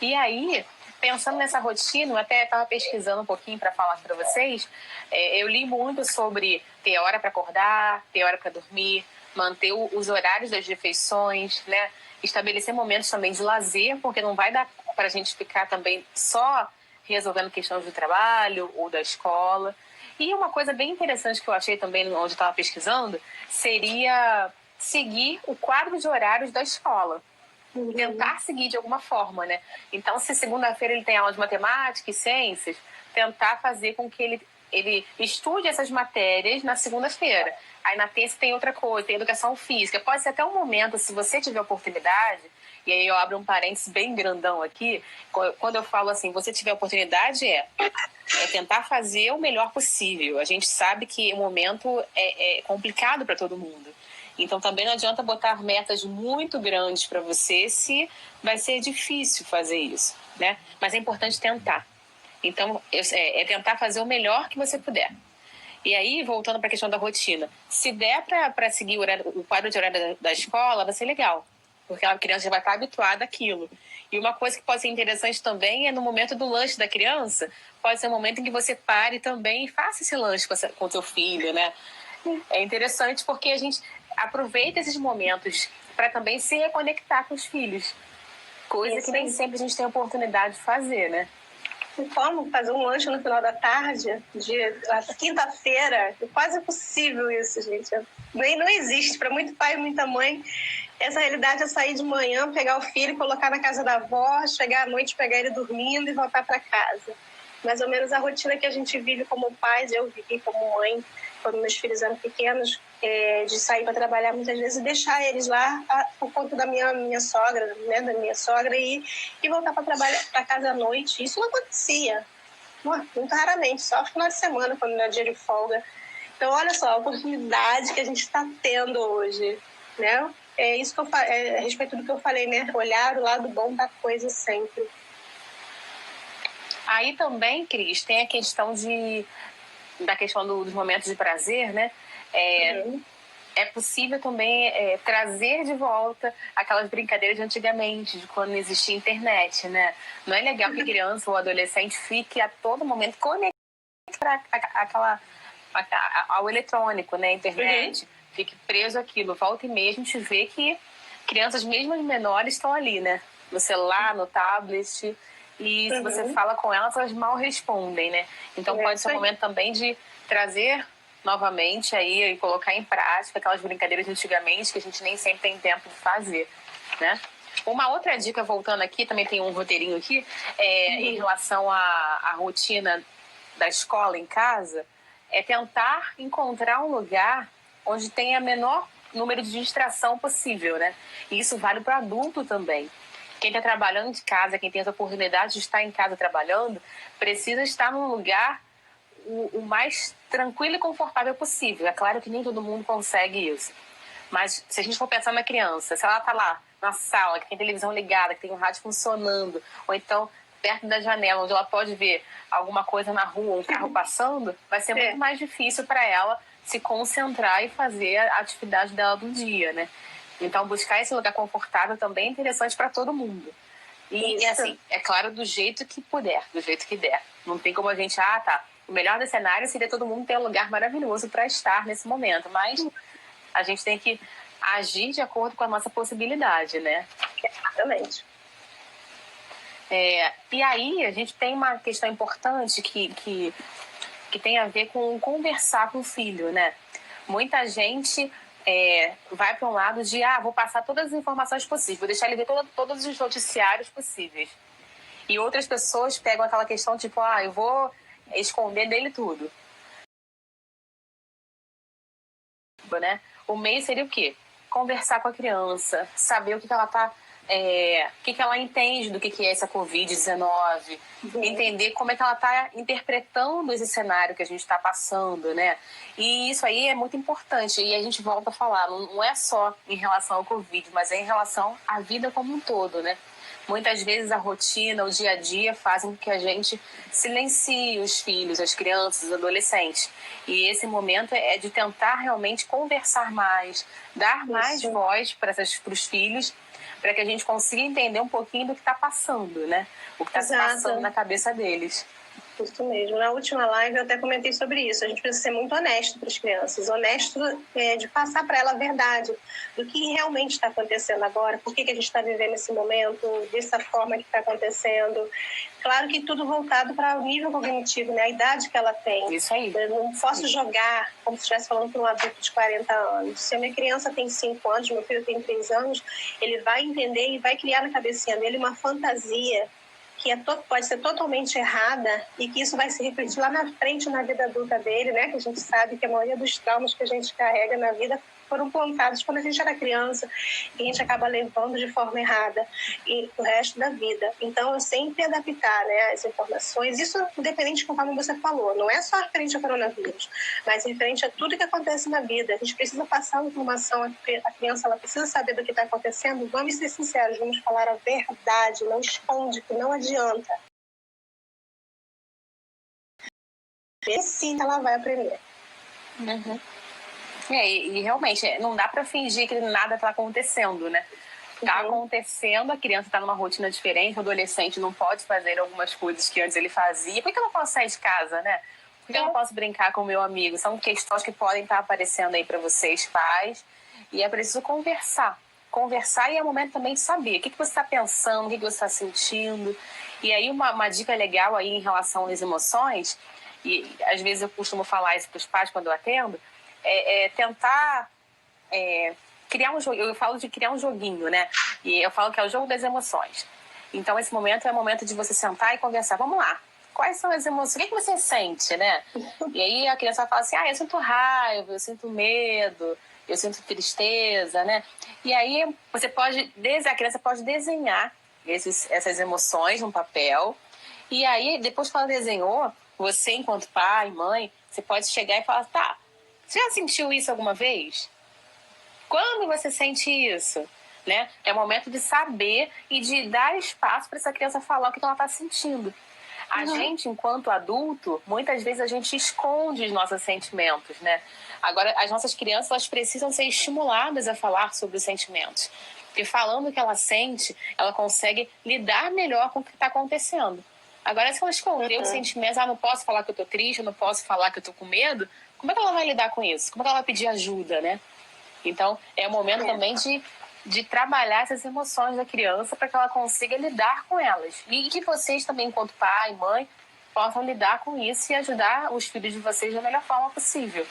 E aí, pensando nessa rotina, eu até estava pesquisando um pouquinho para falar para vocês, eu li muito sobre ter hora para acordar, ter hora para dormir, manter os horários das refeições, né? Estabelecer momentos também de lazer, porque não vai dar para a gente ficar também só resolvendo questões do trabalho ou da escola. E uma coisa bem interessante que eu achei também onde eu estava pesquisando seria seguir o quadro de horários da escola. Tentar seguir de alguma forma, né? Então, se segunda-feira ele tem aula de matemática e ciências, tentar fazer com que ele estude essas matérias na segunda-feira. Aí na terça tem outra coisa, tem educação física. Pode ser até um momento, se você tiver oportunidade, e aí eu abro um parênteses bem grandão aqui, quando eu falo assim, você tiver oportunidade, é tentar fazer o melhor possível. A gente sabe que o momento é complicado para todo mundo. Então também não adianta botar metas muito grandes para você se vai ser difícil fazer isso, né? Mas é importante tentar. Então é tentar fazer o melhor que você puder. E aí, voltando para a questão da rotina, se der para seguir o quadro de horário da escola, vai ser legal, porque a criança já vai estar habituada àquilo. E uma coisa que pode ser interessante também é no momento do lanche da criança, pode ser um momento em que você pare também e faça esse lanche com seu filho, né? É interessante porque a gente aproveita esses momentos para também se reconectar com os filhos, coisa que nem sempre a gente tem a oportunidade de fazer, né? E como fazer um lanche no final da tarde, de quinta-feira, é quase impossível isso, gente. Não existe para muito pai e muita mãe. Essa realidade é sair de manhã, pegar o filho, colocar na casa da avó, chegar à noite, pegar ele dormindo e voltar para casa. Mais ou menos a rotina que a gente vive como pais, eu vivi como mãe, quando meus filhos eram pequenos, de sair para trabalhar muitas vezes e deixar eles lá por conta da minha sogra, né, da minha sogra, e voltar para casa à noite. Isso não acontecia, muito raramente, só no final de semana, quando não é dia de folga. Então, olha só a oportunidade que a gente está tendo hoje, né? É isso que eu falei, a respeito do que eu falei, né? Olhar o lado bom da coisa sempre. Aí também, Cris, tem a questão da questão dos momentos de prazer, né? É possível também trazer de volta aquelas brincadeiras de antigamente, de quando não existia internet, né? Não é legal que a criança ou adolescente fique a todo momento conectado ao eletrônico, né? Internet, fique preso àquilo. Volta e meia a gente vê que crianças mesmo menores estão ali, né? No celular, no tablet. E se você fala com elas, elas mal respondem, né? Então pode ser um momento também de trazer novamente aí e colocar em prática aquelas brincadeiras de antigamente que a gente nem sempre tem tempo de fazer, né? Uma outra dica, voltando aqui, também tem um roteirinho aqui, em relação à rotina da escola em casa, é tentar encontrar um lugar onde tenha menor número de distração possível, né? E isso vale para adulto também. Quem está trabalhando de casa, quem tem essa oportunidade de estar em casa trabalhando, precisa estar num lugar o mais tranquilo e confortável possível. É claro que nem todo mundo consegue isso. Mas se a gente for pensar na criança, se ela está lá na sala, que tem televisão ligada, que tem o rádio funcionando, ou então perto da janela, onde ela pode ver alguma coisa na rua, um carro passando, vai ser muito mais difícil para ela se concentrar e fazer a atividade dela do dia, né? Então, buscar esse lugar confortável também é interessante para todo mundo. E assim, é claro, do jeito que puder, do jeito que der. Não tem como a gente, o melhor do cenário seria todo mundo ter um lugar maravilhoso para estar nesse momento, mas a gente tem que agir de acordo com a nossa possibilidade, né? Exatamente. E aí, a gente tem uma questão importante que tem a ver com conversar com o filho, né? Muita gente vai para um lado de, vou passar todas as informações possíveis, vou deixar ele ver todos os noticiários possíveis. E outras pessoas pegam aquela questão tipo, eu vou esconder dele tudo. Né? O meio seria o quê? Conversar com a criança, saber o que ela está... o que ela entende do que é essa Covid-19, entender como é que ela está interpretando esse cenário que a gente está passando, né? E isso aí é muito importante. E a gente volta a falar, não é só em relação ao Covid, mas é em relação à vida como um todo, né? Muitas vezes a rotina, o dia a dia fazem com que a gente silencie os filhos, as crianças, os adolescentes. E esse momento é de tentar realmente conversar mais, dar mais voz para os filhos, para que a gente consiga entender um pouquinho do que está passando, né? O que está se passando na cabeça deles. Isso mesmo. Na última live eu até comentei sobre isso. A gente precisa ser muito honesto para as crianças. Honesto de passar para ela a verdade do que realmente está acontecendo agora, por que a gente está vivendo esse momento, dessa forma que está acontecendo. Claro que tudo voltado para o nível cognitivo, né? A idade que ela tem. Isso aí. Eu não posso jogar como se estivesse falando para um adulto de 40 anos. Se a minha criança tem 5 anos, meu filho tem 3 anos, ele vai entender e vai criar na cabecinha dele uma fantasia que pode ser totalmente errada e que isso vai se refletir lá na frente na vida adulta dele, né? Que a gente sabe que a maioria dos traumas que a gente carrega na vida foram plantados quando a gente era criança e a gente acaba levando de forma errada e o resto da vida. Então, eu sempre adaptar, né, as informações, isso independente conforme você falou, não é só referente ao coronavírus, mas referente a tudo que acontece na vida. A gente precisa passar a informação, a criança ela precisa saber do que está acontecendo. Vamos ser sinceros, vamos falar a verdade, não esconde, que não adianta. E sim, ela vai aprender. Uhum. E realmente, não dá para fingir que nada está acontecendo, né? Está acontecendo, a criança está numa rotina diferente, o adolescente não pode fazer algumas coisas que antes ele fazia. Por que eu não posso sair de casa, né? Por que eu não posso brincar com o meu amigo? São questões que podem estar aparecendo aí para vocês, pais, e é preciso conversar. Conversar e é o momento também de saber o que você está pensando, o que você está sentindo. E aí uma dica legal aí em relação às emoções, e às vezes eu costumo falar isso para os pais quando eu atendo, tentar criar um jogo. Eu falo de criar um joguinho, né? E eu falo que é o jogo das emoções. Então, esse momento é o momento de você sentar e conversar. Vamos lá. Quais são as emoções? O que você sente, né? E aí a criança fala assim, eu sinto raiva, eu sinto medo, eu sinto tristeza, né? E aí a criança pode desenhar essas emoções no papel. E aí, depois que ela desenhou, você, enquanto pai, mãe, você pode chegar e falar, você já sentiu isso alguma vez? Quando você sente isso? Né? É o momento de saber e de dar espaço para essa criança falar o que ela está sentindo. A gente, enquanto adulto, muitas vezes a gente esconde os nossos sentimentos, né? Agora, as nossas crianças, elas precisam ser estimuladas a falar sobre os sentimentos. Porque falando o que ela sente, ela consegue lidar melhor com o que está acontecendo. Agora, se ela esconder os sentimentos, não posso falar que eu tô triste, não posso falar que eu tô com medo, como é que ela vai lidar com isso? Como é que ela vai pedir ajuda, né? Então, é o momento também de trabalhar essas emoções da criança para que ela consiga lidar com elas. E que vocês também, enquanto pai, mãe, possam lidar com isso e ajudar os filhos de vocês da melhor forma possível.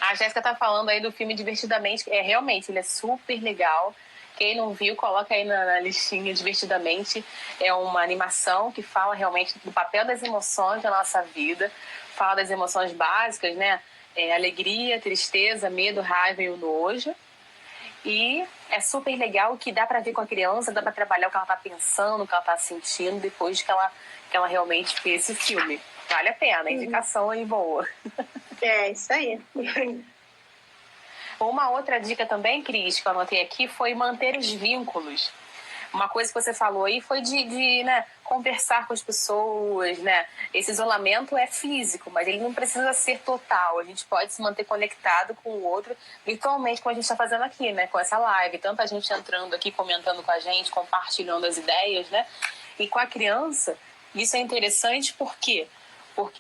A Jéssica tá falando aí do filme Divertidamente. Realmente, ele é super legal. Quem não viu, coloca aí na listinha Divertidamente. É uma animação que fala realmente do papel das emoções na nossa vida. Fala das emoções básicas, né? Alegria, tristeza, medo, raiva e o nojo. E é super legal que dá pra ver com a criança, dá pra trabalhar o que ela tá pensando, o que ela tá sentindo depois que ela realmente fez esse filme. Vale a pena, a indicação aí boa. É, isso aí. Uma outra dica também, Cris, que eu anotei aqui, foi manter os vínculos. Uma coisa que você falou aí foi de né, conversar com as pessoas, né? Esse isolamento é físico, mas ele não precisa ser total. A gente pode se manter conectado com o outro virtualmente, como a gente está fazendo aqui, né? Com essa live. Tanta gente entrando aqui, comentando com a gente, compartilhando as ideias, né? E com a criança, isso é interessante porque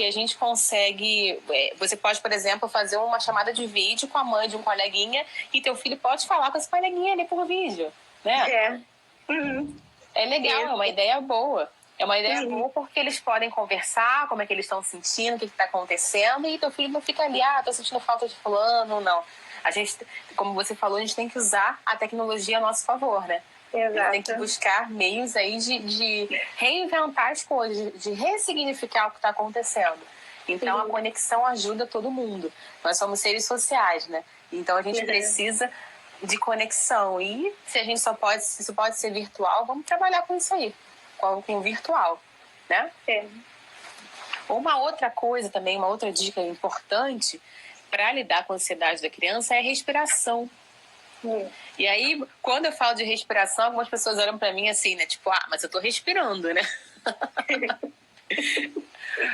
a gente consegue... Você pode, por exemplo, fazer uma chamada de vídeo com a mãe de um coleguinha e teu filho pode falar com esse coleguinha ali por vídeo, né? É legal, é uma ideia boa. É uma ideia boa porque eles podem conversar, como é que eles estão sentindo, o que está acontecendo, e teu filho não fica ali, tô sentindo falta de fulano, não. A gente, como você falou, a gente tem que usar a tecnologia a nosso favor, né? Exato. A gente tem que buscar meios aí de reinventar as coisas, de ressignificar o que está acontecendo. Então, a conexão ajuda todo mundo. Nós somos seres sociais, né? Então, a gente precisa de conexão. E se a gente se isso pode ser virtual, vamos trabalhar com isso aí, com o virtual, né? Uma outra coisa também, uma outra dica importante para lidar com a ansiedade da criança é a respiração. E aí, quando eu falo de respiração, algumas pessoas olham para mim assim, né? Tipo, mas eu tô respirando, né?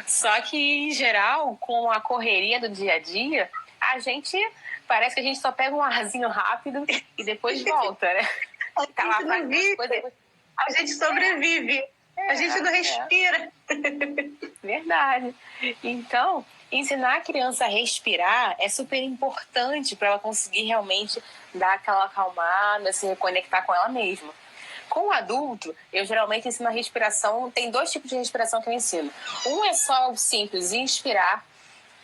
Só que, em geral, com a correria do dia a dia, parece que a gente só pega um arzinho rápido e depois volta, né? A gente sobrevive. A gente não respira. Verdade. Então, ensinar a criança a respirar é super importante para ela conseguir realmente dar aquela acalmada, se reconectar com ela mesma. Com o adulto, eu geralmente ensino a respiração. Tem 2 tipos de respiração que eu ensino. Um é só o simples, inspirar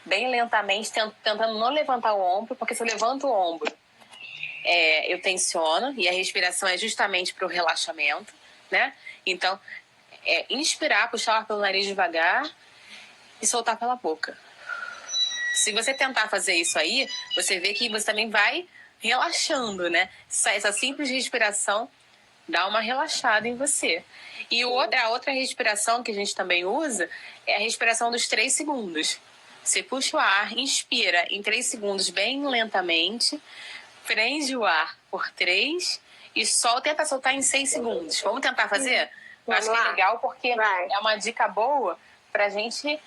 bem lentamente, tentando não levantar o ombro, porque se eu levanto o ombro, eu tensiono, e a respiração é justamente para o relaxamento, né? Então, inspirar, puxar o ar pelo nariz devagar e soltar pela boca. Se você tentar fazer isso aí, você vê que você também vai relaxando, né? Essa simples respiração dá uma relaxada em você. E a outra respiração que a gente também usa é a respiração dos 3 segundos. Você puxa o ar, inspira em 3 segundos bem lentamente, prende o ar por 3 e tenta soltar em 6 segundos. Vamos tentar fazer? Eu acho que é legal porque é uma dica boa pra gente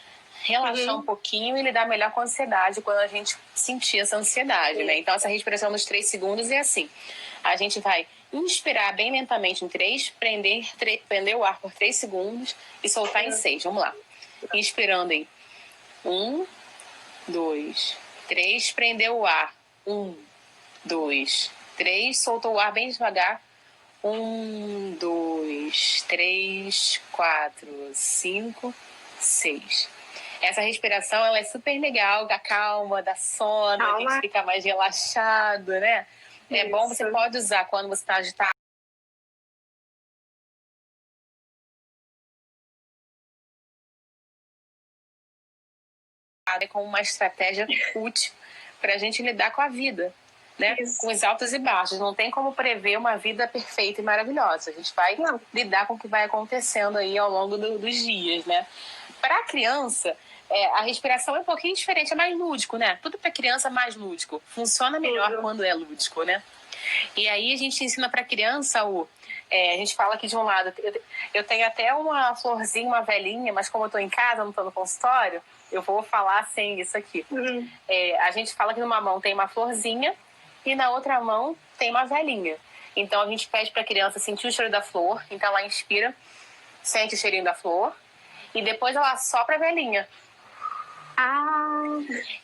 relaxar um pouquinho e lidar melhor com a ansiedade quando a gente sentir essa ansiedade, né? Então, essa respiração dos 3 segundos é assim. A gente vai inspirar bem lentamente em 3, prender o ar por 3 segundos e soltar em 6. Vamos lá. Inspirando em 1, 2, 3, prendeu o ar. 1, 2, 3, soltou o ar bem devagar. 1, 2, 3, 4, 5, 6. Essa respiração ela é super legal, dá calma, dá sono, a gente fica mais relaxado, né? É bom, você pode usar quando você está agitado. É como uma estratégia útil para a gente lidar com a vida, né? Com os altos e baixos. Não tem como prever uma vida perfeita e maravilhosa. A gente vai lidar com o que vai acontecendo aí ao longo dos dias, né? Para a criança, a respiração é um pouquinho diferente, é mais lúdico, né? Tudo para criança é mais lúdico. Funciona melhor quando é lúdico, né? E aí a gente ensina para a criança a gente fala aqui de um lado, eu tenho até uma florzinha, uma velhinha, mas como eu estou em casa, não estou no consultório, eu vou falar sem isso aqui. A gente fala que numa mão tem uma florzinha e na outra mão tem uma velhinha. Então a gente pede para a criança sentir o cheiro da flor, então ela inspira, sente o cheirinho da flor e depois ela sopra a velhinha.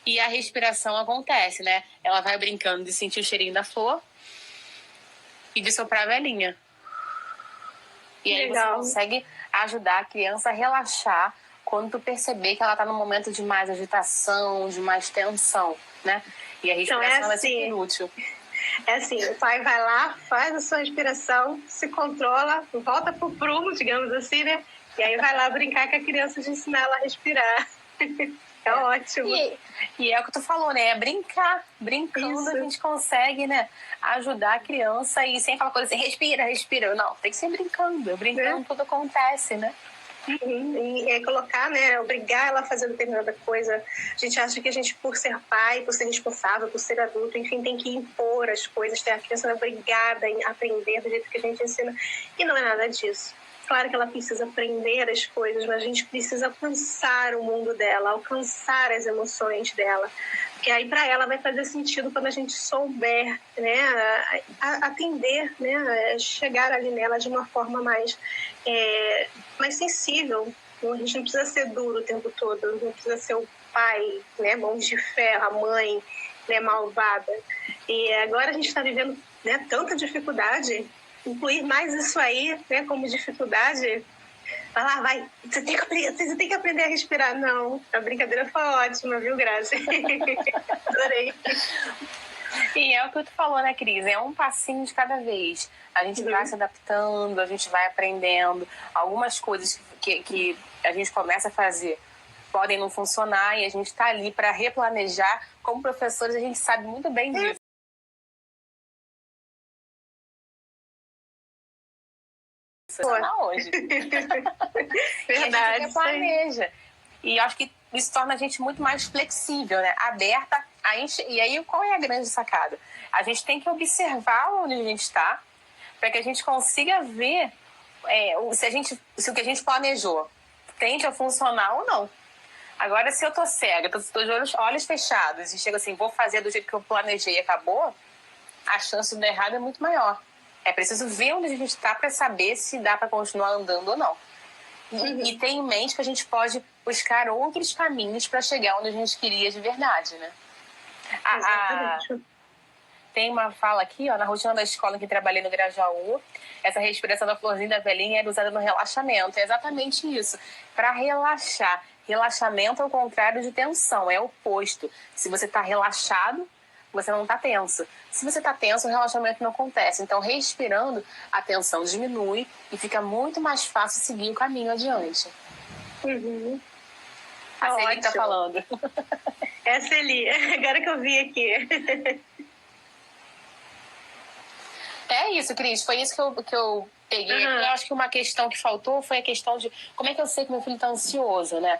E a respiração acontece, né? Ela vai brincando de sentir o cheirinho da flor e de soprar a velhinha. E aí você consegue ajudar a criança a relaxar quando tu perceber que ela tá num momento de mais agitação, de mais tensão, né? E a respiração é super útil. É assim, o pai vai lá, faz a sua respiração, se controla, volta pro prumo, digamos assim, né? E aí vai lá brincar com a criança de ensinar ela a respirar. É ótimo. E é o que tu falou, né? É brincar. Brincando a gente consegue, né? Ajudar a criança e sem aquela coisa assim, respira. Não, tem que ser brincando. Brincando tudo acontece, né? E colocar, né, obrigar ela a fazer determinada coisa. A gente acha que a gente, por ser pai, por ser responsável, por ser adulto, enfim, tem que impor as coisas, ter a criança obrigada a aprender do jeito que a gente ensina. E não é nada disso. Claro que ela precisa aprender as coisas, mas a gente precisa alcançar o mundo dela, alcançar as emoções dela. Porque aí para ela vai fazer sentido quando a gente souber, né, atender, né, chegar ali nela de uma forma mais sensível. A gente não precisa ser duro o tempo todo, não precisa ser o pai, né, mãos de ferro, a mãe, né, malvada. E agora a gente está vivendo, né, tanta dificuldade, incluir mais isso aí, né, como dificuldade. Vai lá, vai, você tem que aprender a respirar. Não, a brincadeira foi ótima, viu, Grazi? Adorei. E é o que tu falou, né, Cris? É um passinho de cada vez. A gente vai se adaptando, a gente vai aprendendo. Algumas coisas que a gente começa a fazer podem não funcionar e a gente está ali para replanejar. Como professores, a gente sabe muito bem disso. Hoje. Verdade. E a gente replaneja. E eu acho que isso torna a gente muito mais flexível, né? Aberta. E aí, qual é a grande sacada? A gente tem que observar onde a gente está para que a gente consiga ver se o que a gente planejou tende a funcionar ou não. Agora, se eu tô cega, tô de olhos fechados e chego assim, vou fazer do jeito que eu planejei e acabou, a chance de dar errado é muito maior. É preciso ver onde a gente está para saber se dá para continuar andando ou não. E ter em mente que a gente pode buscar outros caminhos para chegar onde a gente queria de verdade, né? Tem uma fala aqui, ó, na rotina da escola em que trabalhei no Grajaú, essa respiração da florzinha da velhinha era usada no relaxamento. É exatamente isso, para relaxar. Relaxamento é o contrário de tensão, é o oposto. Se você está relaxado, você não está tenso. Se você está tenso, o relaxamento não acontece. Então, respirando, a tensão diminui e fica muito mais fácil seguir o caminho adiante. A Celi está falando. É a Celi, agora que eu vi aqui. É isso, Cris. Foi isso que eu peguei. Eu acho que uma questão que faltou foi a questão de como é que eu sei que meu filho está ansioso, né?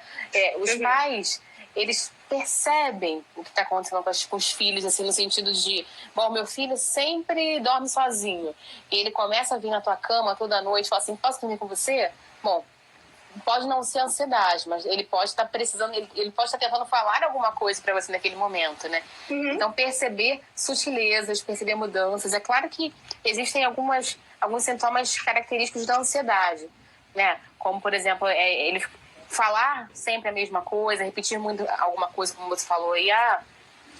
Os pais, eles percebem o que está acontecendo com os filhos, assim, no sentido de, bom, meu filho sempre dorme sozinho. E ele começa a vir na tua cama toda noite e fala assim, posso dormir com você? Bom, pode não ser ansiedade, mas ele pode estar precisando, ele pode estar tentando falar alguma coisa para você naquele momento, né? Então, perceber sutilezas, perceber mudanças. É claro que existem alguns sintomas característicos da ansiedade, né? Como, por exemplo, ele falar sempre a mesma coisa, repetir muito alguma coisa, como você falou, e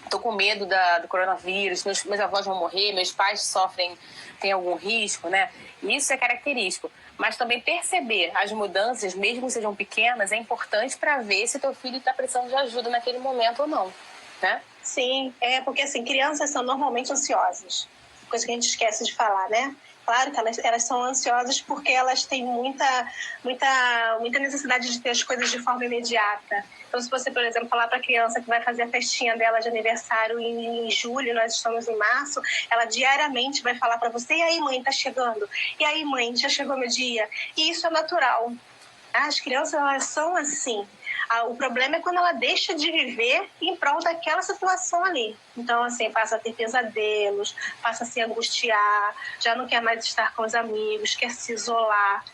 tô com medo do coronavírus, meus avós vão morrer, meus pais sofrem, tem algum risco, né? Isso é característico. Mas também perceber as mudanças, mesmo que sejam pequenas, é importante para ver se teu filho está precisando de ajuda naquele momento ou não, né? Sim, porque assim, crianças são normalmente ansiosas, coisa que a gente esquece de falar, né? Claro que elas são ansiosas porque elas têm muita necessidade de ter as coisas de forma imediata. Então, se você, por exemplo, falar para a criança que vai fazer a festinha dela de aniversário em julho, nós estamos em março, ela diariamente vai falar para você, e aí, mãe, tá chegando? E aí, mãe, já chegou meu dia? E isso é natural. As crianças, elas são assim. O problema é quando ela deixa de viver em prol daquela situação ali. Então, assim, passa a ter pesadelos, passa a se angustiar, já não quer mais estar com os amigos, quer se isolar.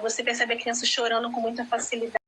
Você percebe a criança chorando com muita facilidade.